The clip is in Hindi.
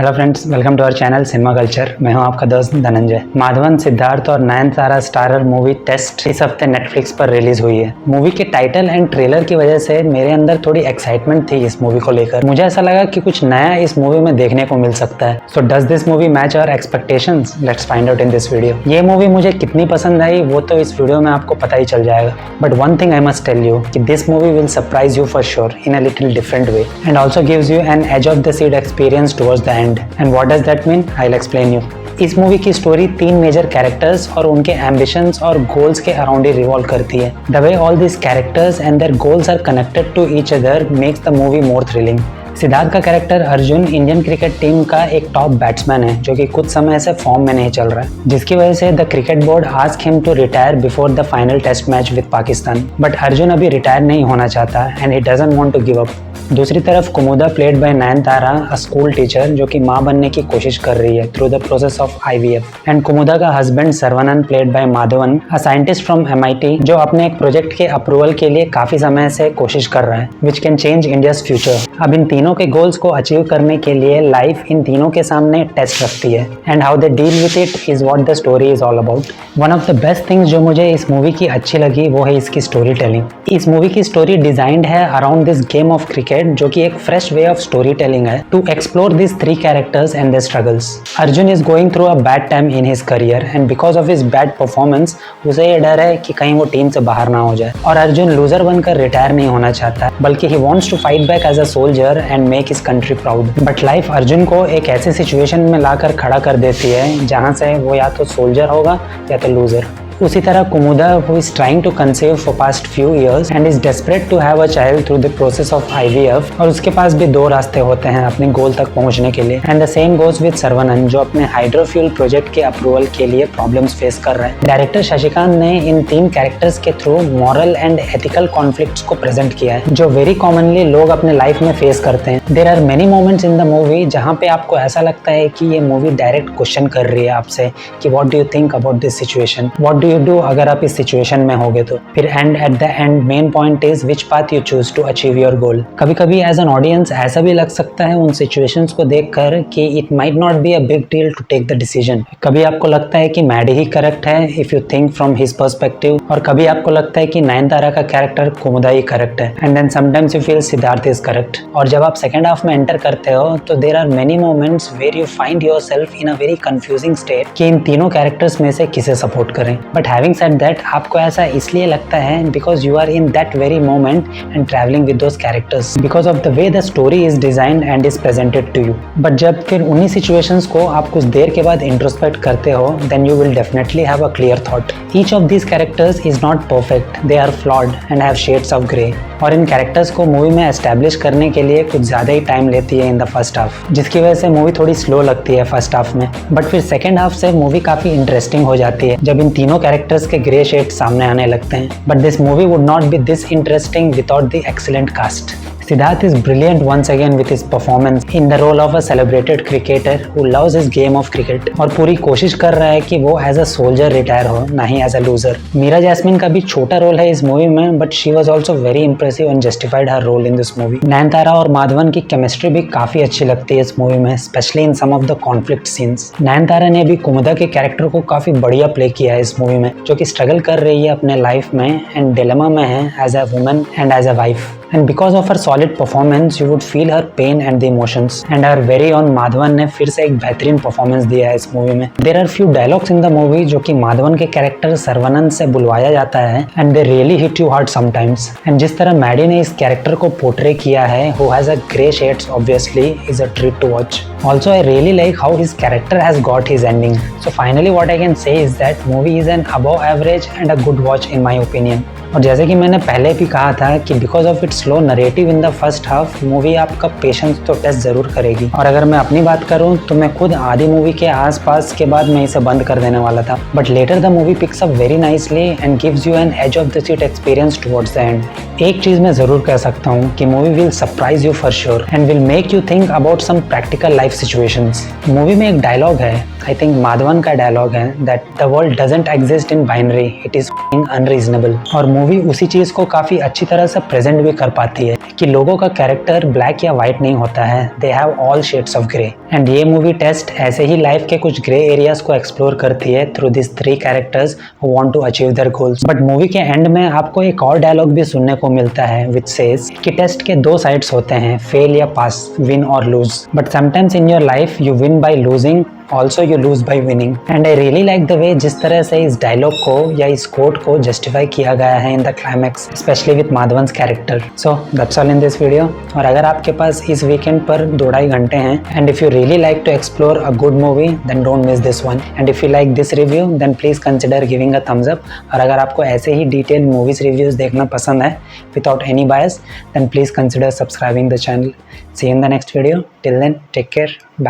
Hello friends, welcome to our channel cinema culture. मैं हूं आपका दोस्त धनंजय। माधवन, सिद्धार्थ और नयनतारा स्टारर मूवी टेस्ट इस हफ्ते नेटफ्लिक्स पर रिलीज हुई है। मूवी के टाइटल एंड ट्रेलर की वजह से मेरे अंदर थोड़ी एक्साइटमेंट थी इस मूवी को लेकर। मुझे ऐसा लगा कि कुछ नया इस मूवी में देखने को मिल सकता है। So does this movie match our expectations? Let's find out in this video. ये मूवी मुझे कितनी पसंद आई वो तो इस वीडियो में आपको पता ही चल जाएगा। But one thing I must tell you कि this movie will surprise you for sure in a little different way and also gives you an edge of the seat experience towards the end. And what does that mean? I will explain you. इस मूवी की स्टोरी 3 मेजर कैरेक्टर्स और उनके एम्बिशंस और गोल्स के अराउंड ही रिवॉल्व करती है। The way all this characters and their goals are connected to each other makes the movie more thrilling. Siddharth का character Arjun Indian cricket team का एक टॉप बैट्समैन है जो कि कुछ समय से फॉर्म में नहीं चल रहा है, जिसकी वजह से the cricket board ask him to retire before the final test match with Pakistan. But Arjun अभी रिटायर नहीं होना चाहता and he doesn't want to give up. दूसरी तरफ Kumuda played by Nayanthara, a school teacher जो कि मां बनने की कोशिश कर रही है through the process of IVF। And Kumuda का husband Sarvanand played by Madhavan, a scientist from MIT जो अपने एक प्रोजेक्ट के अप्रूवल के लिए काफी समय से कोशिश कर रहा है which can change India's future. अब इन तीनों के गोल्स को अचीव करने के लिए लाइफ इन तीनों के सामने टेस्ट रखती है and how they deal with it is what the story is all about. One of the best things जो मुझे इस मूवी की अच्छी लगी वो है इसकी स्टोरी टेलिंग। इस मूवी की स्टोरी डिजाइंड है around this game of cricket जो कि एक fresh way of storytelling है to explore this 3 characters and their struggles. Arjun is going through a bad time in his career and because of his bad performance उसे ये डर है कि कहीं वो टीम से बाहर ना हो जाए। और अर्जुन लूजर बनकर रिटायर नहीं होना चाहता बल्कि he wants to fight back as a soldier and make his country proud. But life Arjun को एक ऐसे सिचुएशन में लाकर खड़ा कर देती है जहां से वो या तो सोल्जर होगा या तो लूजर। उसी तरह Kumuda who is trying to conceive for past few years and is desperate to have a child through the process of IVF, और उसके पास भी 2 रास्ते होते हैं अपने गोल तक पहुंचने के लिए। And the same goes with Sharwanand जो अपने हाइड्रोफ्यूल प्रोजेक्ट के अप्रूवल के लिए प्रॉब्लम्स फेस कर रहे हैं। डायरेक्टर शशिकांत ने इन 3 कैरेक्टर्स के through moral and ethical conflicts को प्रेजेंट किया है जो वेरी कॉमनली लोग अपने लाइफ में फेस करते हैं। There are many moments in the movie जहाँ पे आपको ऐसा लगता है कि ये मूवी डायरेक्ट क्वेश्चन कर रही है आपसे कि what do you think about this situation, what do you do अगर आप इस सिचुएशन में होगे तो। फिर at the end main point is which path you choose to achieve your goal. कभी कभी एज एन ऑडियंस ऐसा भी लग सकता है उन सिचुएशंस को देखकर कि it might not be a big deal to take the decision. कभी आपको लगता है कि मैडी ही करेक्ट है if you think from his perspective, और कभी आपको लगता है कि नयनतारा का कैरेक्टर कुमुदा ही करेक्ट है and then sometimes you feel Siddharth is correct. और जब आप सेकेंड हाफ में एंटर करते हो तो there are many moments where you find yourself in a very confusing state कि इन तीनों कैरेक्टर्स में से किसे सपोर्ट करें। बट हैविंग सेड दैट आपको ऐसा इसलिए लगता है because you are in that very moment and travelling with those characters because of the way the story is designed and is presented to you. But जब फिर उन्हीं सिचुएशंस को आप कुछ देर के बाद इंट्रोस्पेक्ट करते हो then you will definitely have a clear thought. Each of these characters is not perfect, they are flawed and have shades of grey. और इन कैरेक्टर्स को मूवी में एस्टैब्लिश करने के लिए कुछ ज़्यादा ही टाइम लेती है इन द फर्स्ट हाफ, जिसकी वजह से मूवी थोड़ी स्लो लगती है फर्स्ट हाफ में। बट फिर सेकेंड हाफ से मूवी काफ़ी इंटरेस्टिंग हो जाती है जब इन तीनों कैरेक्टर्स के ग्रे शेड्स सामने आने लगते हैं। But this movie would not be this interesting without the excellent cast. Siddharth is brilliant once again with his performance in the role of a celebrated cricketer who loves his game of cricket और पूरी कोशिश कर रहा है कि वो एज अ सोल्जर रिटायर हो, ना ही as a loser. Meera Jasmine का भी छोटा रोल है इस मूवी में but she was also very impressive and justified her role in this movie. Nayanthara और माधवन की केमिस्ट्री भी काफी अच्छी लगती है इस मूवी में, specially in some of the conflict scenes. Nayanthara ने भी कुमुदा के कैरेक्टर को काफी बढ़िया प्ले किया है इस मूवी में, जो कि स्ट्रगल कर रही है अपने लाइफ में एंड डिलेमा में है as a woman and as a wife. And because of her solid performance, you would feel her pain and the emotions. And our very own Madhavan ने फिर से एक बेहतरीन परफॉर्मेंस दिया है इस मूवी में। There are few dialogues in the movie जो कि माधवन के कैरेक्टर सर्वानंद से बुलवाया जाता है and they really hit you hard sometimes. And जिस तरह मैडी ने इस कैरेक्टर को पोर्ट्रे किया है, who has a grey shades obviously, is a treat to watch. Also, I really like how his character has got his ending. So finally, what I can say is that movie is an above average and a good watch in my opinion. और जैसे कि मैंने पहले भी कहा था कि because of its slow narrative in the first half movie आपका पेशेंस तो टेस्ट जरूर करेगी। और अगर मैं अपनी बात करूं तो मैं खुद आधी मूवी के आसपास के बाद मैं इसे बंद कर देने वाला था। But later the movie picks up very nicely and gives you an edge of the seat experience towards the end. एक चीज मैं जरूर कह सकता हूँ कि movie will surprise you for sure and will make you think about some practical life situations. Movie में एक डायलॉग है, आई थिंक माधवन का डायलॉग है, that the world doesn't exist in binary, it is unreasonable. और मूवी उसी चीज़ को काफ़ी अच्छी तरह से प्रेजेंट भी कर पाती है कि लोगों का कैरेक्टर ब्लैक या वाइट नहीं होता है, they have all shades of grey. And ये मूवी टेस्ट ऐसे ही लाइफ के कुछ ग्रे एरियाज को एक्सप्लोर करती है through this 3 characters who want to achieve their goals. But movie के एंड में आपको एक और डायलॉग भी सुनने को मिलता है विच सेज कि टेस्ट के 2 साइड्स होते हैं, फेल या पास, विन और lose, but sometimes in your life you win by losing, also you lose by winning. And I really like the way जिस तरह से इस डायलॉग को या इस कोट को जस्टिफाई किया गया है in the climax, especially with Madhavan's character. So that's all in this video. और अगर आपके पास इस वीकेंड पर 2-2.5 घंटे हैं and if you really like to explore a good movie then don't miss this one. And if you like this review then please consider giving a thumbs up. और अगर आपको ऐसे ही डिटेल मूवीज रिव्यूज देखना पसंद है without any bias then please consider subscribing the channel. See you in the next video. Till then take care, bye.